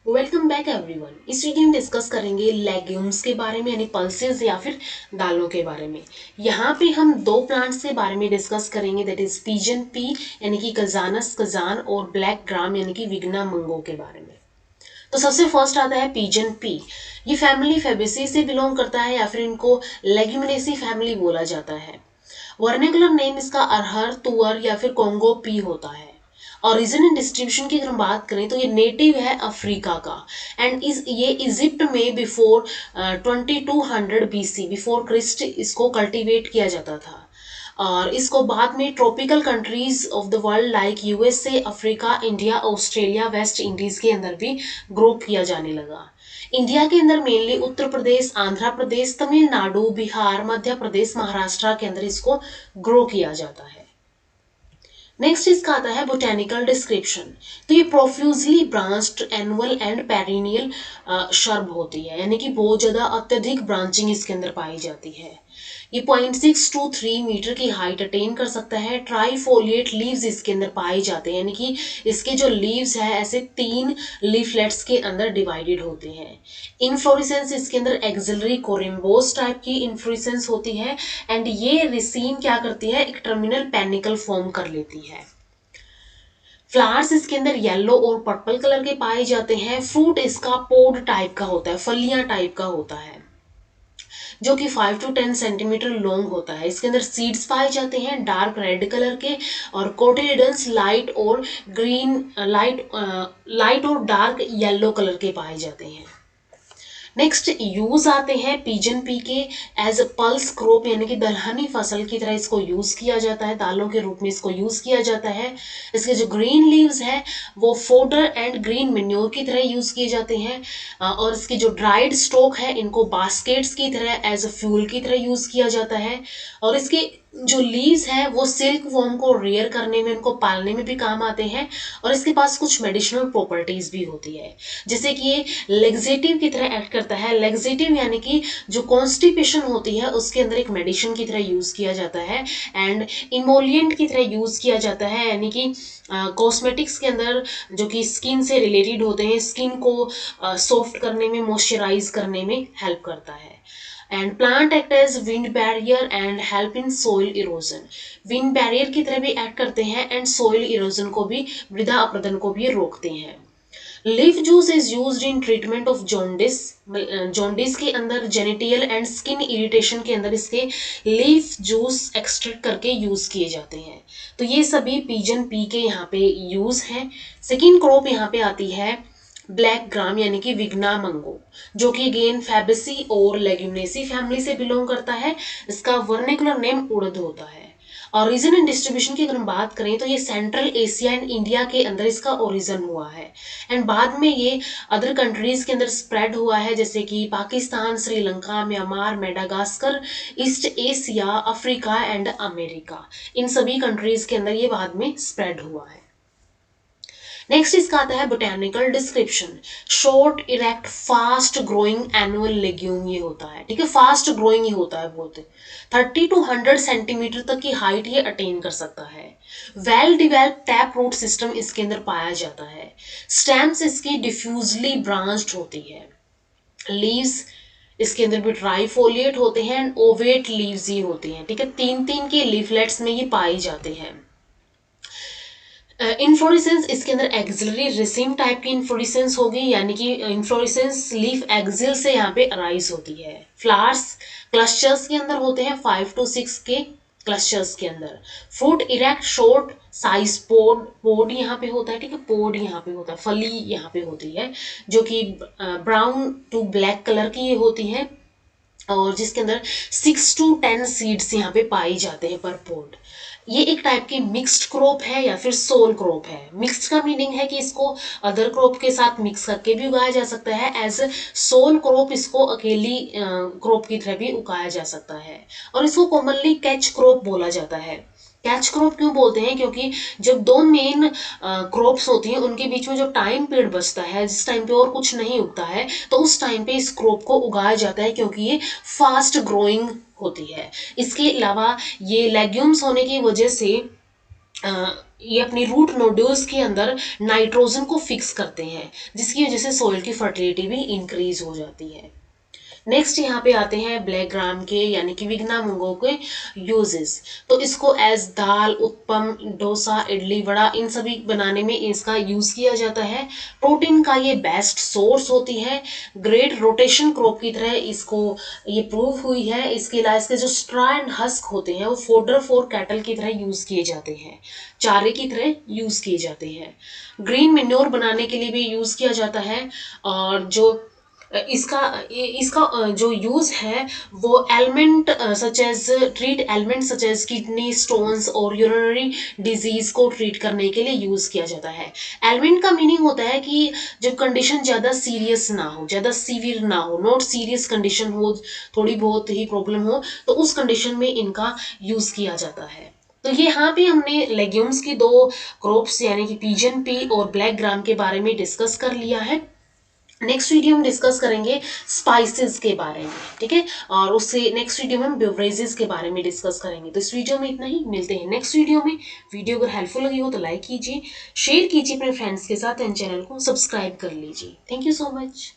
Welcome back everyone. इस video में discuss करेंगे लेग्यूम्स के बारे में यानी पल्सेस या फिर दालों के बारे में। यहाँ पे हम दो प्लांट्स के बारे में डिस्कस करेंगे, दैट इज पिजन पी यानी कि कजानस कजान और ब्लैक ग्राम यानी कि विग्ना मंगो के बारे में। तो सबसे फर्स्ट आता है पिजन पी। ये फैमिली फेबेसी से बिलोंग करता है या फिर इनको लेग्यूमिनेसी फैमिली बोला जाता है। वर्निकुलर नेम इसका अरहर, तुअर या फिर कोंगो पी होता है। ओरिजिन एंड डिस्ट्रीब्यूशन की अगर हम बात करें तो ये नेटिव है अफ्रीका का एंड ये इजिप्ट में बिफोर 2200 बीसी बिफोर क्रिस्ट इसको कल्टीवेट किया जाता था। और इसको बाद में tropical countries of the world like USA, Africa, India, Australia, West Indies के अंदर भी ग्रो किया जाने लगा। इंडिया के अंदर मेनली उत्तर प्रदेश, आंध्र प्रदेश, तमिलनाडु, बिहार, मध्य प्रदेश, महाराष्ट्र के अंदर इसको ग्रो किया जाता है। नेक्स्ट इसका आता है बोटेनिकल डिस्क्रिप्शन। तो ये profusely branched annual and perennial shrub होती है, यानी कि बहुत ज्यादा अत्यधिक ब्रांचिंग इसके अंदर पाई जाती है। ये 0.6 to 3 मीटर की हाइट अटेन कर सकता है। ट्राईफोलिएट लीव्स इसके अंदर पाए जाते हैं, यानी कि इसके जो लीव्स है ऐसे 3 लीफलेट्स के अंदर डिवाइडेड होते हैं। इनफ्लोरेसेंस इसके अंदर एक्सिलरी कोरिम्बोस टाइप की इन्फ्लोरेसेंस होती है एंड ये रिसीन क्या करती है, एक टर्मिनल पेनिकल फॉर्म कर लेती है। फ्लावर्स इसके अंदर येलो और पर्पल कलर के पाए जाते हैं। फ्रूट इसका पोड टाइप का होता है, फलियां टाइप का होता है, जो कि 5 to 10 सेंटीमीटर लॉन्ग होता है। इसके अंदर सीड्स पाए जाते हैं डार्क रेड कलर के और कोटिलिडन्स लाइट और ग्रीन लाइट और डार्क येलो कलर के पाए जाते हैं। नेक्स्ट यूज आते हैं पिजन पी के एज अ पल्स क्रॉप, यानी कि दलहनी फसल की तरह इसको यूज किया जाता है, दालों के रूप में इसको यूज किया जाता है। इसके जो ग्रीन लीव्स है वो फोडर एंड ग्रीन मेन्योर की तरह यूज किए जाते हैं और इसकी जो ड्राइड स्टॉक है इनको बास्केट्स की तरह एज अ फ्यूल की तरह यूज किया जाता है। और इसके जो लीव्स है वो सिल्क वॉर्म को रेयर करने में, उनको पालने में भी काम आते हैं और इसके पास कुछ मेडिसिनल प्रॉपर्टीज भी होती है, जैसे कि ये लेग्जेटिव की तरह एक्ट करता है। लेग्जेटिव यानी कि जो कॉन्स्टिपेशन होती है उसके अंदर एक मेडिसिन की तरह यूज किया जाता है एंड इमोलिएंट की तरह यूज किया जाता है, यानी कि कॉस्मेटिक्स के अंदर जो कि स्किन से रिलेटेड होते हैं, स्किन को सॉफ्ट करने में, मॉइस्चराइज करने में हेल्प करता है। And plant act as wind barrier and help in soil erosion. Wind barrier की तरह भी एक्ट करते हैं एंड सोइल इरोजन को भी, मृदा अपरदन को भी रोकते हैं। Leaf juice is used in treatment of jaundice. Jaundice के अंदर जेनिटियल एंड स्किन इरिटेशन के अंदर इसके लीफ जूस एक्सट्रैक्ट करके यूज किए जाते हैं। तो ये सभी पिजन पी के यहाँ पे यूज हैं। सेकेंड क्रॉप यहाँ पे आती है ब्लैक ग्राम यानी कि विग्ना मंगो, जो कि अगेन फैबेसी और लेग्यूमिनेसी फैमिली से बिलोंग करता है। इसका वर्निकुलर नेम उड़द होता है। ओरिजिन एंड डिस्ट्रीब्यूशन की अगर हम बात करें तो ये सेंट्रल एशिया एंड इंडिया के अंदर इसका ओरिजिन हुआ है एंड बाद में ये अदर कंट्रीज के अंदर स्प्रेड हुआ है, जैसे कि Pakistan, Sri Lanka, Myanmar, Madagascar, East Asia, Africa and America, इन सभी कंट्रीज के अंदर ये बाद में स्प्रेड हुआ है। नेक्स्ट इसका आता है botanical description. Short erect fast growing annual legume ये होता है, ठीक है, फास्ट ग्रोइंग ही होता है बहुत। 30 to 100 सेंटीमीटर तक की हाइट ये अटेन कर सकता है। Well develop tap root system इसके अंदर पाया जाता है। स्टेम्स इसकी डिफ्यूजली ब्रांच्ड होती है। लीव्स इसके अंदर भी ट्राईफोलिएट होते हैं एंड ओवेट लीव्स ही होती हैं, ठीक है, 3-3 के लीफलेट्स में ये पाए जाते हैं। इन्फ्लोरेसेंस इसके अंदर एक्सिलरी रिसिम टाइप की इन्फ्लोरेसेंस होगी, यानी कि इन्फ्लोरेसेंस लीफ एक्सिल से यहाँ पे अराइज होती है। फ्लावर्स क्लस्टर्स के अंदर होते हैं, 5 to 6 के क्लस्टर्स के अंदर। फ्रूट इरेक्ट शॉर्ट साइज पोड, पोड यहाँ पे होता है, ठीक है, पोड यहाँ पे होता है, फली यहाँ पे होती है, जो कि ब्राउन टू ब्लैक कलर की ये होती है और जिसके अंदर 6 to 10 सीड्स यहाँ पे पाए जाते हैं पर पोड। ये एक टाइप की मिक्स्ड क्रॉप है या फिर सोल क्रॉप है। मिक्स्ड का मीनिंग है कि इसको अदर क्रॉप के साथ मिक्स करके भी उगाया जा सकता है। एज सोल क्रॉप इसको अकेली क्रॉप की तरह भी उगाया जा सकता है और इसको कॉमनली कैच क्रॉप बोला जाता है। कैच क्रॉप क्यों बोलते हैं, क्योंकि जब दो मेन क्रॉप्स होती हैं उनके बीच में जो टाइम पीरियड बचता है, जिस टाइम पे और कुछ नहीं उगता है, तो उस टाइम पे इस क्रॉप को उगाया जाता है क्योंकि ये फास्ट ग्रोइंग होती है। इसके अलावा ये लेग्यूम्स होने की वजह से ये अपनी रूट नोड्यूल्स के अंदर नाइट्रोजन को फिक्स करते हैं, जिसकी वजह से सॉइल की फर्टिलिटी भी इंक्रीज हो जाती है। नेक्स्ट यहाँ पे आते हैं ब्लैक ग्राम के यानी कि विगना मूंगों के यूजेस। तो इसको एज दाल, उत्पम, डोसा, इडली, वड़ा, इन सभी बनाने में इसका यूज किया जाता है। प्रोटीन का ये बेस्ट सोर्स होती है। ग्रेट रोटेशन क्रॉप की तरह इसको ये प्रूव हुई है। इसके अलावा इसके जो स्ट्रा एंड हस्क होते हैं वो फोडर फॉर कैटल की तरह यूज किए जाते हैं, चारे की तरह यूज किए जाते हैं। ग्रीन मेन्योर बनाने के लिए भी यूज किया जाता है। और जो इसका इसका जो यूज है वो ailment such as treat ailment such as kidney stones और यूरिनरी डिजीज को ट्रीट करने के लिए यूज किया जाता है। एलिमेंट का मीनिंग होता है कि जब कंडीशन ज्यादा सीरियस ना हो, ज्यादा सीवियर ना हो, नॉट सीरियस कंडीशन हो, थोड़ी बहुत ही प्रॉब्लम हो, तो उस कंडीशन में इनका यूज किया जाता है। तो ये यहाँ पे हमने लेग्यूम्स की दो क्रॉप्स यानी कि पिजन पी और ब्लैक ग्राम के बारे में डिस्कस कर लिया है। नेक्स्ट वीडियो हम डिस्कस करेंगे स्पाइसेस के बारे में, ठीक है। और उससे नेक्स्ट वीडियो में हम बेवरेजेस के बारे में डिस्कस करेंगे। तो इस वीडियो में इतना ही, मिलते हैं नेक्स्ट वीडियो में। वीडियो अगर हेल्पफुल लगी हो तो लाइक कीजिए, शेयर कीजिए अपने फ्रेंड्स के साथ एंड चैनल को सब्सक्राइब कर लीजिए। Thank you so much.